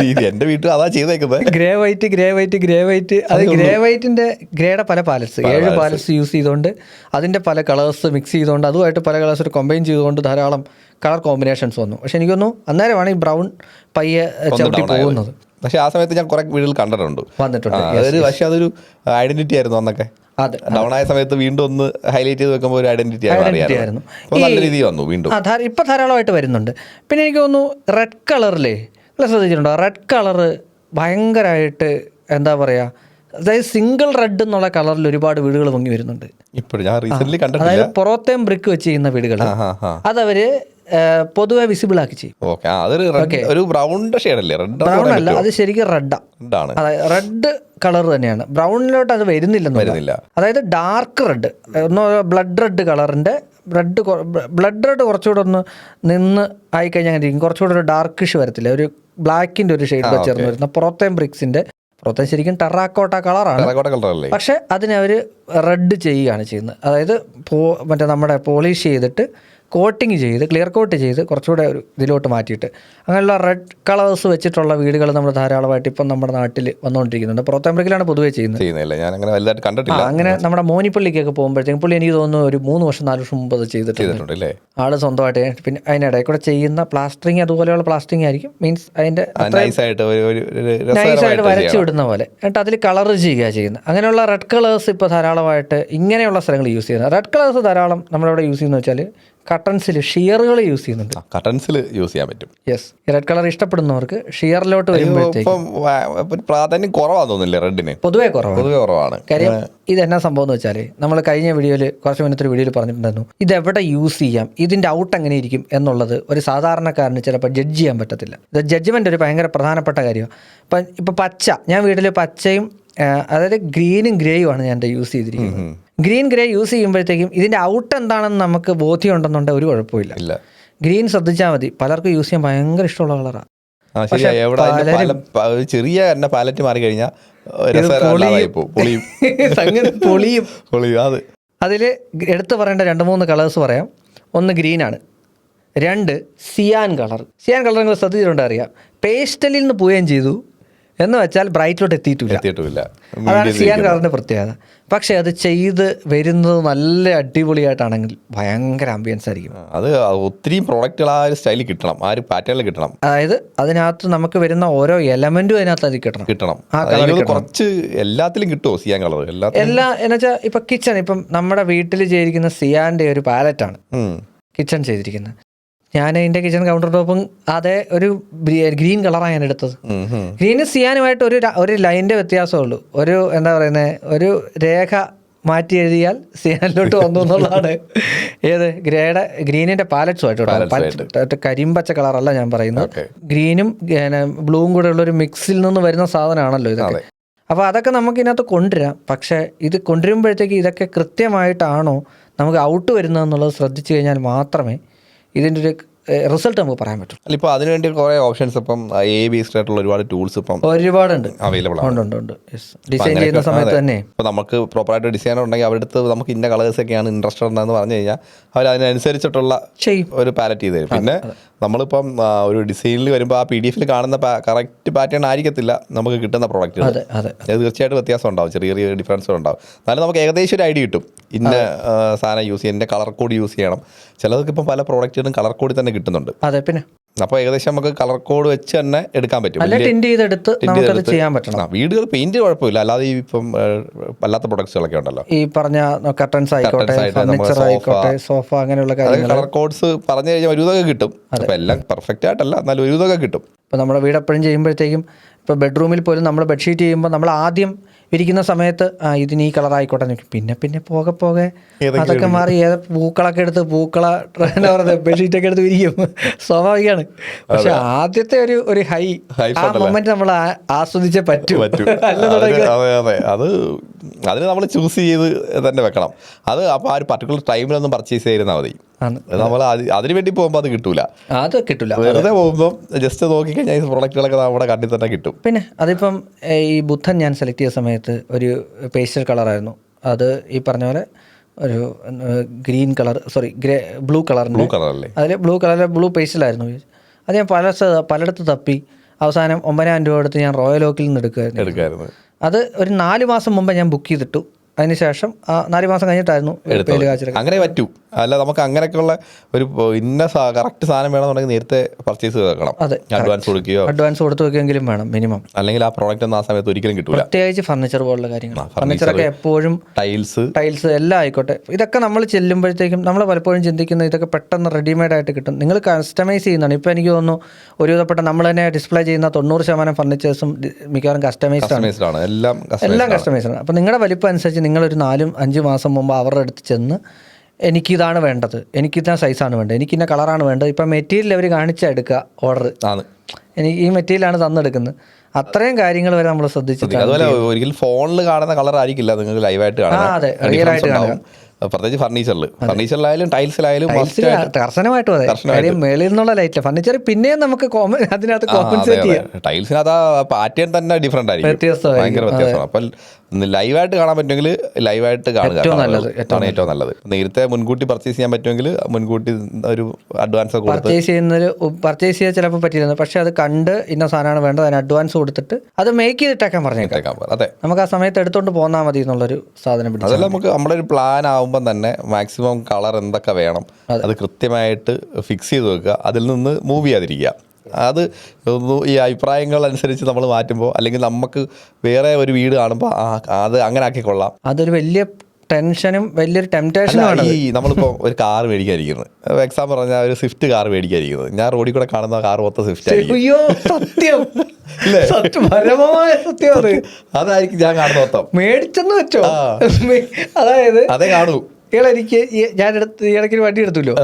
രീതി. എന്റെ വീട്ടിൽ അതാ ചെയ്തേക്കുന്നത്, ഗ്രേ വൈറ്റ്. അത് ഗ്രേ വൈറ്റിന്റെ ഗ്രേയുടെ പല പാലറ്റ്സ് 7 പാലറ്റ്സ് യൂസ് ചെയ്തുകൊണ്ട് അതിന്റെ പല കളേഴ്സ് മിക്സ് ചെയ്തുകൊണ്ട് അതുമായിട്ട് പല കളേഴ്സ് കമ്പൈൻ ചെയ്തുകൊണ്ട് ധാരാളം കളർ കോമ്പിനേഷൻസ് വന്നു. പക്ഷെ എനിക്ക് തോന്നുന്നു അന്നേരമാണ് ഈ ബ്രൗൺ പയ്യെ ചവിട്ടി പോകുന്നത്. പക്ഷെ ആ സമയത്ത് ഞാൻ കുറെ വീടുകൾ വന്നിട്ടുണ്ട്. പക്ഷെ അതൊരു ഐഡന്റിറ്റി ആയിരുന്നു അന്നൊക്കെ. ഡൗൺ ആയ സമയത്ത് വീണ്ടും ഒന്ന് ഹൈലൈറ്റ് ചെയ്ത് വെക്കുമ്പോൾ ഒരു ഐഡന്റിറ്റി ആയിരുന്നു. നല്ല രീതിയിൽ വന്നു വീണ്ടും. ഇപ്പം ധാരാളമായിട്ട് വരുന്നുണ്ട്. പിന്നെ എനിക്ക് തോന്നുന്നു റെഡ് കളറിലേ ശ്രദ്ധിച്ചിട്ടുണ്ടോ? റെഡ് കളറ് ഭയങ്കരമായിട്ട് എന്താ പറയുക, അതായത് സിംഗിൾ റെഡ് എന്നുള്ള കളറിൽ ഒരുപാട് വീടുകൾ പൊങ്ങി വരുന്നുണ്ട്. ഇപ്പോൾ ഞാൻ റീസെന്റ് കണ്ടിട്ടില്ല. അതായത് പുറത്തേം ബ്രിക്ക് വെച്ച് ചെയ്യുന്ന വീടുകൾ അതവര് പൊതുവെ വിസിബിൾ ആക്കി ചെയ്യും. ഓക്കെ, അതൊരു ഒരു ബ്രൗണിന്റെ ഷെയ്ഡല്ലേ? ബ്രൗൺ അല്ല, അത് ശരിക്കും റെഡാണ്. റെഡാണ്, റെഡ് കളർ തന്നെയാണ്. ബ്രൗണിലോട്ട് അത് വരുന്നില്ല. അതായത് ഡാർക്ക് റെഡ്, ബ്ലഡ് റെഡ് കളറിന്റെ ബ്ലഡ് റെഡ് കുറച്ചുകൂടെ ഒന്ന് നിന്ന് ആയിക്കഴിഞ്ഞാൽ അങ്ങനെ ഇരിക്കും. കുറച്ചുകൂടെ ഒരു ഡാർക്കിഷ് വരത്തില്ല, ഒരു ബ്ലാക്കിന്റെ ഒരു ഷെയ്ഡ് ചേർന്ന് വരുന്ന പുറത്തേം ബ്രിക്സിന്റെ പുറത്തെ ശരിക്കും ടെറാക്കോട്ട കളറാണ്, പക്ഷെ അതിനെ അവർ റെഡ് ചെയ്യുകയാണ് ചെയ്യുന്നത്. അതായത് മറ്റേ നമ്മുടെ പോളിഷ് ചെയ്തിട്ട് കോട്ടിങ് ചെയ്ത് ക്ലിയർ കോട്ട് ചെയ്ത് കുറച്ചുകൂടെ ഒരു ഇതിലോട്ട് മാറ്റിയിട്ട് അങ്ങനെയുള്ള റെഡ് കളേഴ്സ് വെച്ചിട്ടുള്ള വീടുകൾ നമ്മൾ ധാരാളമായിട്ട് ഇപ്പം നമ്മുടെ നാട്ടിൽ വന്നുകൊണ്ടിരിക്കുന്നുണ്ട്. പുറത്തമ്പലത്തിലാണ് പൊതുവെ ചെയ്യുന്നത്. അങ്ങനെ നമ്മുടെ മോനിപ്പള്ളിക്കൊക്കെ പോകുമ്പോഴത്തേക്കും പുള്ളി എനിക്ക് തോന്നുന്നു ഒരു 3 വർഷം 4 വർഷം മുമ്പ് അത് ചെയ്തിട്ടുണ്ട് ആള് സ്വന്തമായിട്ട്. പിന്നെ അതിനിടയിൽ കൂടെ ചെയ്യുന്ന പ്ലാസ്റ്ററിങ് അതുപോലെയുള്ള പ്ലാസ്റ്ററിങ് ആയിരിക്കും, മീൻസ് അതിന്റെ നൈസായിട്ട് വരച്ചു വിടുന്ന പോലെ. എന്നിട്ട് അതിൽ കളർ ചെയ്യുന്നത്. അങ്ങനെയുള്ള റെഡ് കളേഴ്സ് ഇപ്പോൾ ധാരാളമായിട്ട് ഇങ്ങനെയുള്ള സ്ഥലങ്ങൾ യൂസ് ചെയ്യുന്നത്. റെഡ് കളേഴ്സ് ധാരാളം നമ്മളിവിടെ യൂസ് ചെയ്യുന്നത് വെച്ചാൽ കട്ടൻസിൽ ഷിയറുകൾ യൂസ് ചെയ്യുന്നുണ്ട്. കട്ടൻസിൽ യൂസ് ചെയ്യാൻ പറ്റും. യെസ്, റെഡ് കളർ ഇഷ്ടപ്പെടുന്നവർക്ക് ഷിയറിലോട്ട് വരുമ്പോഴത്തേക്കും പ്രാധാന്യം കുറവാന്ന് തോന്നുന്നില്ല റെഡിന്? പൊതുവെ കുറവാണ്. കാര്യം ഇത് എന്നാ സംഭവം എന്ന് വെച്ചാൽ നമ്മൾ കഴിഞ്ഞ വീഡിയോയിൽ കുറച്ച് മുന്നത്തെ ഒരു വീഡിയോയിൽ പറഞ്ഞിട്ടുണ്ടായിരുന്നു, ഇതെവിടെ യൂസ് ചെയ്യാം, ഇതിന്റെ ഔട്ട് എങ്ങനെ ഇരിക്കും എന്നുള്ളത് ഒരു സാധാരണക്കാരന് ചിലപ്പോൾ ജഡ്ജ് ചെയ്യാൻ പറ്റത്തില്ല. ഇത് ജഡ്ജ്മെന്റ് ഒരു ഭയങ്കര പ്രധാനപ്പെട്ട കാര്യമാണ്. ഇപ്പം പച്ച, ഞാൻ വീട്ടിൽ പച്ചയും അതായത് ഗ്രീനും ഗ്രേയും ആണ് ഞാൻ യൂസ് ചെയ്തിരിക്കുന്നത്. ഗ്രീൻ ഗ്രേ യൂസ് ചെയ്യുമ്പോഴത്തേക്കും ഇതിന്റെ ഔട്ട് എന്താണെന്ന് നമുക്ക് ബോധ്യം ഉണ്ടെന്നുണ്ടെങ്കിൽ ഒരു കുഴപ്പമില്ല. ഗ്രീൻ ശ്രദ്ധിച്ചാൽ മതി, പലർക്കും യൂസ് ചെയ്യാൻ ഭയങ്കര ഇഷ്ടമുള്ള കളറാണ്. ചെറിയ പാലറ്റ് മാറി കഴിഞ്ഞാൽ അതില് എടുത്തു പറയേണ്ട 2-3 കളേഴ്സ് പറയാം. ഒന്ന് ഗ്രീൻ ആണ്, 2 സിയാൻ കളർ. സിയാൻ കളർ നിങ്ങൾ ശ്രദ്ധിച്ചിട്ടുണ്ട്, അറിയാം. പേസ്റ്റലിൽ നിന്ന് പോവുകയും ചെയ്തു എന്ന് വെച്ചാൽ ബ്രൈറ്റിലോട്ട് എത്തിയിട്ടില്ല. അതാണ് സിയാൻ കളറിന്റെ പ്രത്യേകത. പക്ഷെ അത് ചെയ്ത് വരുന്നത് നല്ല അടിപൊളിയായിട്ടാണെങ്കിൽ ഭയങ്കര ആംബിയൻസ് ആയിരിക്കും. അത് ഒത്തിരി പ്രോഡക്റ്റുകൾ ആ ഒരു സ്റ്റൈലിൽ കിട്ടണം, ആ ഒരു പാറ്റേണിൽ കിട്ടണം. അതായത് അതിനകത്ത് നമുക്ക് വരുന്ന ഓരോ എലമെന്റും അതിനകത്ത് അത് കിട്ടണം. കുറച്ച് എല്ലാത്തിലും കിട്ടുമോ സിയാൻ കളർ? എല്ലാ എന്നുവെച്ചാൽ ഇപ്പൊ കിച്ചൺ, ഇപ്പം നമ്മുടെ വീട്ടിൽ ചെയ്തിരിക്കുന്ന സിയാന്റെ ഒരു പാലറ്റാണ് കിച്ചൺ ചെയ്തിരിക്കുന്നത്. ഞാൻ എൻ്റെ കിച്ചൺ കൗണ്ടർ ടോപ്പും അതേ ഒരു ഗ്രീൻ കളറാണ് ഞാൻ എടുത്തത്. ഗ്രീന് സിയാനുമായിട്ട് ഒരു ലൈനിന്റെ വ്യത്യാസമേ ഉള്ളൂ. ഒരു എന്താ പറയുന്നത്, ഒരു രേഖ മാറ്റി എഴുതിയാൽ സിയാനിലോട്ട് വന്നു എന്നുള്ളതാണ്. ഏത് ഗ്രീനിന്റെ പാലറ്റ്സുമായിട്ട് കരിമ്പച്ച കളറല്ല ഞാൻ പറയുന്നത്. ഗ്രീനും ബ്ലൂവും കൂടെ ഉള്ള ഒരു മിക്സിൽ നിന്ന് വരുന്ന സാധനമാണല്ലോ ഇതൊക്കെ. അപ്പോൾ അതൊക്കെ നമുക്ക് ഇതിനകത്ത് കൊണ്ടുവരാം. പക്ഷേ ഇത് കൊണ്ടുവരുമ്പോഴത്തേക്ക് ഇതൊക്കെ കൃത്യമായിട്ടാണോ നമുക്ക് ഔട്ട് വരുന്നതെന്നുള്ളത് ശ്രദ്ധിച്ചു കഴിഞ്ഞാൽ മാത്രമേ ഇതിൻ്റെ ഒരു റിസൾട്ട് നമുക്ക് പറയാൻ പറ്റും. അല്ല, ഇപ്പോൾ അതിനുവേണ്ടി കുറേ ഓപ്ഷൻസ് ഇപ്പം ബേസ്ഡ് ആയിട്ടുള്ള ഒരുപാട് ടൂൾസ് ഇപ്പം ഒരുപാടുണ്ട്, അവൈലബിൾ ആണ്. ഡിസൈൻ ചെയ്യുന്ന സമയത്ത് തന്നെ ഇപ്പോൾ നമുക്ക് പ്രോപ്പറായിട്ട് ഡിസൈനർ ഉണ്ടെങ്കിൽ അവരുടെ അടുത്ത് നമുക്ക് ഇന്ന കളേഴ്സൊക്കെയാണ് ഇൻട്രസ്റ്റഡ് എന്ന് പറഞ്ഞു കഴിഞ്ഞാൽ അവർ അതിനനുസരിച്ചിട്ടുള്ള ഒരു പാലറ്റ് ചെയ്ത് തരും. പിന്നെ നമ്മളിപ്പം ഒരു ഡിസൈനിൽ വരുമ്പോൾ ആ PDF കാണുന്ന കറക്റ്റ് പാറ്റേൺ ആയിരിക്കത്തില്ല നമുക്ക് കിട്ടുന്ന പ്രോഡക്റ്റ്. അത് തീർച്ചയായിട്ടും വ്യത്യാസം ഉണ്ടാവും, ചെറിയ ചെറിയ ഡിഫറൻസുകൾ ഉണ്ടാവും. എന്നാലും നമുക്ക് ഏകദേശം ഒരു ഐഡിയ കിട്ടും, ഇന്ന സാധനം യൂസ് ചെയ്യാം, ഇന്ന കളർ കോഡ് യൂസ് ചെയ്യണം. ചിലർക്ക് ഇപ്പം പല പ്രോഡക്റ്റുകളും കളർ കോഡിൽ തന്നെ കിട്ടുന്നുണ്ട്. അതെ, പിന്നെ അപ്പോൾ ഏകദേശം നമുക്ക് കളർ കോഡ് വെച്ച് തന്നെ എടുക്കാൻ പറ്റും. വീടുകൾ പെയിന്റ് കുഴപ്പമില്ല, അല്ലാതെ ഈ ഇപ്പം അല്ലാത്ത പ്രൊഡക്ട്സുകളൊക്കെ ഉണ്ടല്ലോ, ഈ പറഞ്ഞ കർട്ടൻസ് ആയിക്കോട്ടെ, സോഫ, അങ്ങനെയുള്ള കളർ കോഡ്സ് പറഞ്ഞു കഴിഞ്ഞാൽ ഒരു ഇതൊക്കെ കിട്ടും. അപ്പം എല്ലാം പെർഫെക്റ്റ് ആയിട്ടല്ല, എന്നാലും ഒരു ഇതൊക്കെ കിട്ടും. ഇപ്പോൾ നമ്മുടെ വീട് എപ്പോഴും ചെയ്യുമ്പോഴത്തേക്കും, ഇപ്പോൾ ബെഡ്റൂമിൽ പോലും നമ്മൾ ബെഡ്ഷീറ്റ് ചെയ്യുമ്പോൾ നമ്മൾ ആദ്യം ഇരിക്കുന്ന സമയത്ത് ഇതിന് ഈ കളർ ആയിക്കോട്ടെ നിൽക്കും. പിന്നെ പോകെ അതൊക്കെ മാറി പൂക്കളൊക്കെ എടുത്ത് എന്താ പറയുക ബെഡ്ഷീറ്റൊക്കെ എടുത്ത് വിരിക്കും, സ്വാഭാവികമാണ്. പക്ഷെ ആദ്യത്തെ ഒരു ഹൈ ആ മൊമെന്റ് നമ്മൾ ആസ്വദിച്ചേ പറ്റൂ. അതിന് നമ്മൾ ചൂസ് ചെയ്ത് തന്നെ വെക്കണം. അത് അപ്പോൾ ആ ഒരു പർട്ടിക്കുലർ ടൈമിലൊന്നും പർച്ചേസ് ചെയ്തിരുന്നാൽ മതി. നമ്മൾ അതിന് വേണ്ടി പോകുമ്പോൾ അത് കിട്ടൂല. വെറുതെ പോകുമ്പോൾ ജസ്റ്റ് നോക്കിക്കഴിഞ്ഞാൽ ഈ പ്രോഡക്റ്റുകളൊക്കെ നമ്മുടെ കണ്ണിൽ തന്നെ കിട്ടും. പിന്നെ അതിപ്പം ഈ ബുദ്ധൻ ഞാൻ സെലക്ട് ചെയ്ത സമയത്ത് ഒരു പേസ്റ്റൽ കളറായിരുന്നു. അത് ഈ പറഞ്ഞ പോലെ ഒരു ഗ്രീൻ കളർ, ബ്ലൂ കളറിൻ്റെ, അതിൽ ബ്ലൂ പേസ്റ്റലായിരുന്നു. അത് ഞാൻ പലയിടത്ത് തപ്പി അവസാനം 9,000 രൂപ എടുത്ത് ഞാൻ റോയൽ ഓക്കിൽ നിന്ന് എടുക്കുമായിരുന്നു. അത് ഒരു 4 മാസം മുമ്പ് ഞാൻ ബുക്ക് ചെയ്തിട്ടു. അതിനുശേഷം 4 മാസം കഴിഞ്ഞിട്ടായിരുന്നു അങ്ങനെ പറ്റൂ. അല്ല, നമുക്ക് അങ്ങനെയൊക്കെയുള്ള ഒരു ഇന്ന കറക്റ്റ് സാധനം വേണമെന്നുണ്ടെങ്കിൽ നേരത്തെ പർച്ചേസ് ചെയ്തേക്കണം. അഡ്വാൻസ് കൊടുത്തു വെക്കെങ്കിലും വേണം മിനിമം, അല്ലെങ്കിൽ ആ പ്രോഡക്റ്റ് ഒന്നും ആ സമയത്ത് ഒരിക്കലും കിട്ടില്ല. പ്രത്യേകിച്ച് ഫർണിച്ചർ പോലുള്ള കാര്യങ്ങൾ, ഫർണിച്ചറൊക്കെ എപ്പോഴും ടൈൽസ് എല്ലാം ആയിക്കോട്ടെ, ഇതൊക്കെ നമ്മൾ ചെല്ലുമ്പോഴത്തേക്കും നമ്മൾ പലപ്പോഴും ചിന്തിക്കുന്നത് ഇതൊക്കെ പെട്ടെന്ന് റെഡിമെയ്ഡ് ആയിട്ട് കിട്ടും. നിങ്ങൾ കസ്റ്റമൈസ് ചെയ്യുന്നതാണ്. ഇപ്പോൾ എനിക്ക് തോന്നുന്നു ഒരുവിധപ്പെട്ട നമ്മൾ തന്നെ ഡിസ്പ്ലേ ചെയ്യുന്ന 90% ഫർണിച്ചേഴ്സും മിക്കവാറും കസ്റ്റമൈസ്ഡ് ആണ്, എല്ലാം കസ്റ്റമൈസ്ഡ് ആണ്. അപ്പോൾ നിങ്ങളുടെ വലിപ്പം അനുസരിച്ച് നിങ്ങളൊരു 4-5 മാസം മുമ്പ് അവരുടെ അടുത്ത് ചെന്ന് എനിക്കിതാണ് വേണ്ടത്, എനിക്കിന്ന സൈസാണ് വേണ്ടത്, എനിക്കിന്ന കളറാണ് വേണ്ടത്. ഇപ്പം മെറ്റീരിയൽ അവർ കാണിച്ചാൽ എടുക്കുക ഓർഡർ, ആണ് എനിക്ക് ഈ മെറ്റീരിയലാണ് തന്നെടുക്കുന്നത്. അത്രയും കാര്യങ്ങൾ വരെ നമ്മൾ ശ്രദ്ധിച്ചിട്ടാണ്. അതുപോലെ ഒരിക്കലും ഫോണിൽ കാണുന്ന കളർ ആയിരിക്കില്ല നിങ്ങൾക്ക് ലൈവായിട്ട് അതെ, റിയൽ ആയിട്ട് കാണുക. പ്രത്യേകിച്ച് ഫർണിച്ചറിലായാലും ടൈൽസിലായാലും കർശനമായിട്ടും അതെ. കാര്യം മേളിൽ നിന്നുള്ള ലൈറ്റ് ഫർണിച്ചർ പിന്നെയും നമുക്ക് അതിനകത്ത് കോമ്പൻസേറ്റ് ചെയ്യാം. ടൈൽസിനകത്ത് പാറ്റേൺ തന്നെ ഡിഫറെന്റ് ആയിരിക്കും, ഭയങ്കര വ്യത്യാസമാണ്. അപ്പം ലൈവായിട്ട് കാണാൻ പറ്റുമെങ്കിൽ ലൈവായിട്ട് കാണുക ആണ് ഏറ്റവും നല്ലത്. നേരത്തെ മുൻകൂട്ടി പർച്ചേസ് ചെയ്യാൻ പറ്റുമെങ്കിൽ മുൻകൂട്ടി ഒരു അഡ്വാൻസ് ഒക്കെ പർച്ചേസ് ചെയ്യാൻ ചിലപ്പോൾ പറ്റിയിരുന്നു. പക്ഷെ അത് കണ്ട് ഇന്ന സാധനമാണ് വേണ്ടത്, അതിന് അഡ്വാൻസ് കൊടുത്തിട്ട് അത് മേക്ക് ചെയ്തിട്ടേക്കാൻ പറഞ്ഞേക്കാം. അതെ, നമുക്ക് ആ സമയത്ത് എടുത്തോണ്ട് പോന്നാൽ മതി എന്നുള്ളൊരു സാധനം പിടിച്ചു. അതെല്ലാം നമുക്ക് നമ്മുടെ ഒരു പ്ലാൻ ആവുമ്പം തന്നെ മാക്സിമം കളർ എന്തൊക്കെ വേണം അത് കൃത്യമായിട്ട് ഫിക്സ് ചെയ്ത് വെക്കുക. അതിൽ നിന്ന് മൂവ് ചെയ്യാതിരിക്കുക. അത് ഈ അഭിപ്രായങ്ങൾ അനുസരിച്ച് നമ്മൾ മാറ്റുമ്പോൾ അല്ലെങ്കിൽ നമുക്ക് വേറെ ഒരു വീട് കാണുമ്പോൾ അത് അങ്ങനെ ആക്കിക്കൊള്ളാം. അതൊരു വലിയ ടെൻഷനും വലിയൊരു ടെംപ്റ്റേഷനുമാണ്. ഈ നമ്മളിപ്പോൾ ഒരു കാർ മേടിക്കാതിരിക്കുന്നത്, എക്സാമ്പിൾ പറഞ്ഞാൽ ഒരു സ്വിഫ്റ്റ് കാർ മേടിക്കാതിരിക്കുന്നത്, ഞാൻ റോഡിൽ കൂടെ കാണുന്ന കാർ മൊത്തം സ്വിഫ്റ്റ് ആയിരിക്കും. അതായിരിക്കും ഞാൻ കാണുന്ന മൊത്തം മേടിച്ചെന്ന് വെച്ചോ. അതായത് അതേ കാണൂ. എനിക്ക് ഞാൻ ഇടയ്ക്ക് വണ്ടി എടുത്തല്ലോ,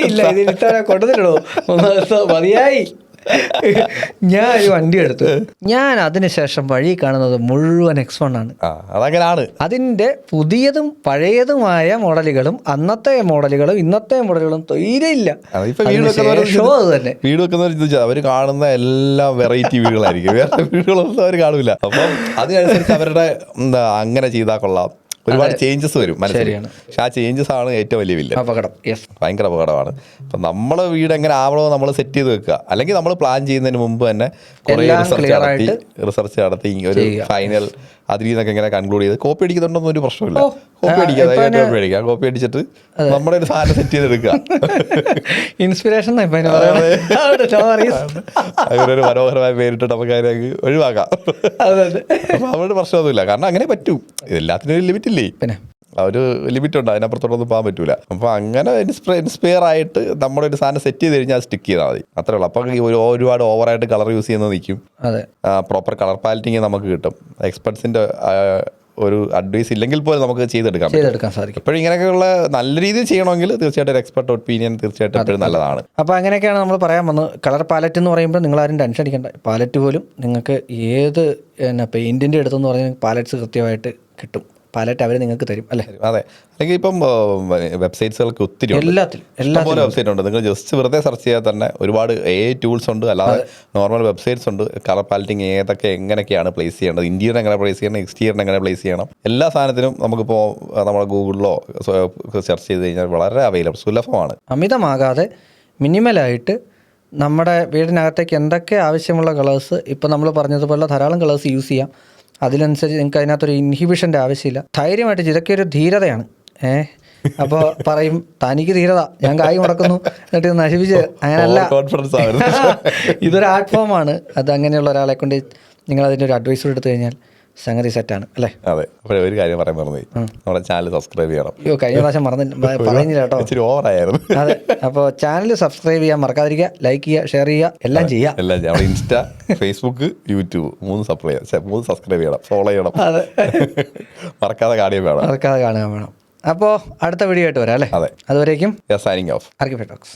ഇല്ല ഇത് കൊണ്ടുവന്നിട്ടോ മതിയായി. ഞാൻ ഒരു വണ്ടി എടുത്തു. ഞാൻ അതിനുശേഷം വഴി കാണുന്നത് മുഴുവൻ X1 ആണ്. അതങ്ങനെയാണ്. അതിന്റെ പുതിയതും പഴയതുമായ മോഡലുകളും അന്നത്തെ മോഡലുകളും ഇന്നത്തെ മോഡലുകളും തീരെയില്ല. ഷോ അത് തന്നെ. വീട് വെക്കുന്നവർ അവർ കാണുന്ന എല്ലാ വെറൈറ്റി വീടുകളായിരിക്കും, വേറെ വീടുകളൊന്നും അവർ കാണൂല. അപ്പം അതിനനുസരിച്ച് അവരുടെ അങ്ങനെ ചെയ്താൽ കൊള്ളാം. ഒരുപാട് ചേഞ്ചസ് വരും മനസ്സിലാണ്. പക്ഷെ ആ ചേഞ്ചസ് ആണ് ഏറ്റവും വലിയ വില്ല, അപകടം. ഭയങ്കര അപകടമാണ്. അപ്പം നമ്മളെ വീട് എങ്ങനെ ആവണോ നമ്മൾ സെറ്റ് ചെയ്ത് വെക്കുക. അല്ലെങ്കിൽ നമ്മൾ പ്ലാൻ ചെയ്യുന്നതിന് മുമ്പ് തന്നെ കുറേ റിസർച്ച് നടത്തി ഒരു ഫൈനൽ അതിൽ നിന്നൊക്കെ ഇങ്ങനെ കൺക്ലൂഡ് ചെയ്ത് കോപ്പി അടിക്കുന്നുണ്ടോന്നും ഒരു പ്രശ്നമില്ല. കോപ്പി അടിച്ചിട്ട് നമ്മുടെ ഒരു സാധനം സെറ്റ് ചെയ്തെടുക്കുക. ഇൻസ്പിറേഷൻ അങ്ങനെ ഒരു മനോഹരമായ പേരിട്ട് നമുക്ക് അതിനൊക്കെ ഒഴിവാക്കാം. അവരുടെ പ്രശ്നമൊന്നുമില്ല, കാരണം അങ്ങനെ പറ്റൂ. എല്ലാത്തിനും ഒരു ലിമിറ്റ് ഇല്ലേ, പിന്നെ ഒരു ലിമിറ്റ് ഉണ്ട്, അതിനപ്പുറത്തോടൊന്നും പോകാൻ പറ്റൂല. അപ്പോൾ അങ്ങനെ ഇൻസ്പയർ ആയിട്ട് നമ്മുടെ ഒരു സാധനം സെറ്റ് ചെയ്ത് കഴിഞ്ഞാൽ അത് സ്റ്റിക്ക് ചെയ്താൽ മതി, അത്രേ ഉള്ളൂ. അപ്പം ഒരുപാട് ഓവറായിട്ട് കളർ യൂസ് ചെയ്യുന്നത് നിൽക്കും. പ്രോപ്പർ കളർ പാലറ്റിങ് നമുക്ക് കിട്ടും. എക്സ്പെർട്സിന്റെ ഒരു അഡ്വൈസ് ഇല്ലെങ്കിൽ പോലും നമുക്ക് ചെയ്തെടുക്കാൻ സാധിക്കും. എപ്പോഴും ഇങ്ങനെയൊക്കെയുള്ള നല്ല രീതിയിൽ ചെയ്യണമെങ്കിൽ തീർച്ചയായിട്ടും ഒരു എക്സ്പെർട്ട് ഒപ്പീനിയൻ തീർച്ചയായിട്ടും എപ്പോഴും നല്ലതാണ്. അപ്പോൾ അങ്ങനെയൊക്കെയാണ് നമ്മൾ പറയാൻ വന്നത്. കളർ പാലറ്റ് എന്ന് പറയുമ്പോൾ നിങ്ങൾ ആരും ടെൻഷൻ അടിക്കേണ്ട. പാലറ്റ് പോലും നിങ്ങൾക്ക് ഏത് പെയിന്റിന്റെ അടുത്തെന്ന് പറഞ്ഞാൽ പാലറ്റ്സ് കൃത്യമായിട്ട് കിട്ടും. പാലറ്റ് അവർ നിങ്ങൾക്ക് തരും അല്ലേ? അതെ. അല്ലെങ്കിൽ ഇപ്പം വെബ്സൈറ്റ്സുകൾക്ക് ഒത്തിരി എല്ലാപോലെ വെബ്സൈറ്റ് ഉണ്ട്. നിങ്ങൾ ജസ്റ്റ് വെറുതെ സെർച്ച് ചെയ്യാൻ തന്നെ ഒരുപാട് ടൂൾസ് ഉണ്ട്. അല്ലാതെ നോർമൽ വെബ്സൈറ്റ്സ് ഉണ്ട്. കളർ പാലറ്റിങ് ഏതൊക്കെ എങ്ങനെയൊക്കെയാണ് പ്ലേസ് ചെയ്യേണ്ടത്, ഇന്റീരിയർ എങ്ങനെ പ്ലേസ് ചെയ്യണം, എക്സ്റ്റീരിയർ എങ്ങനെ പ്ലേസ് ചെയ്യണം, എല്ലാ സാധനത്തിനും നമുക്കിപ്പോൾ നമ്മുടെ ഗൂഗിളിലോ സെർച്ച് ചെയ്ത് കഴിഞ്ഞാൽ വളരെ അവൈലബിൾ, സുലഭമാണ്. അമിതമാകാതെ മിനിമലായിട്ട് നമ്മുടെ വീടിനകത്തേക്ക് എന്തൊക്കെ ആവശ്യമുള്ള കളേഴ്സ്, ഇപ്പോൾ നമ്മൾ പറഞ്ഞതുപോലെ ധാരാളം കളേഴ്സ് യൂസ് ചെയ്യാം. അതിനനുസരിച്ച് നിങ്ങൾക്ക് അതിനകത്തൊരു ഇൻഹിബിഷൻ്റെ ആവശ്യമില്ല. ധൈര്യമായിട്ട് ഇതൊക്കെ ഒരു ധീരതയാണ്. അപ്പോൾ പറയും തനിക്ക് ധീരത, ഞാൻ കായ് മുടക്കുന്നു എന്നിട്ട് നശിപ്പിച്ച്, അങ്ങനെയല്ല. ഇതൊരു ആർട്ട് ഫോമാണ്. അത് അങ്ങനെയുള്ള ഒരാളെ കൊണ്ട് നിങ്ങൾ അതിൻ്റെ ഒരു അഡ്വൈസ് എടുത്തു കഴിഞ്ഞാൽ സംഗതി സെറ്റാണ് അല്ലേ? അതെ. അപ്പോൾ ഒരു കാര്യം പറയാൻ മറന്നു, നമ്മുടെ ചാനൽ സബ്സ്ക്രൈബ് ചെയ്യണം. അയ്യോ, കഴിഞ്ഞ പ്രാവശ്യം പറഞ്ഞില്ല കേട്ടോ, ഇച്ചിരി ഓവറായിരുന്നു. അതെ. അപ്പോൾ ചാനൽ സബ്സ്ക്രൈബ് ചെയ്യാൻ മറക്കാതിരിക്കുക, ലൈക്ക് ചെയ്യുക, ഷെയർ ചെയ്യുക, എല്ലാം ചെയ്യുക. ഇൻസ്റ്റ, ഫേസ്ബുക്ക്, യൂട്യൂബ് 3 സബ്സ്ക്രൈബ് ചെയ്യണം, ഫോളോ ചെയ്യണം. അതെ, മറക്കാതെ കാണുക വേണം. അപ്പോൾ അടുത്ത വീഡിയോ ആയിട്ട് വരാം അല്ലേ? അതെ. അതുവരേക്കും സൈനിങ് ഓഫ്. ആർക്കിഫാക്ട് ടോക്സ്.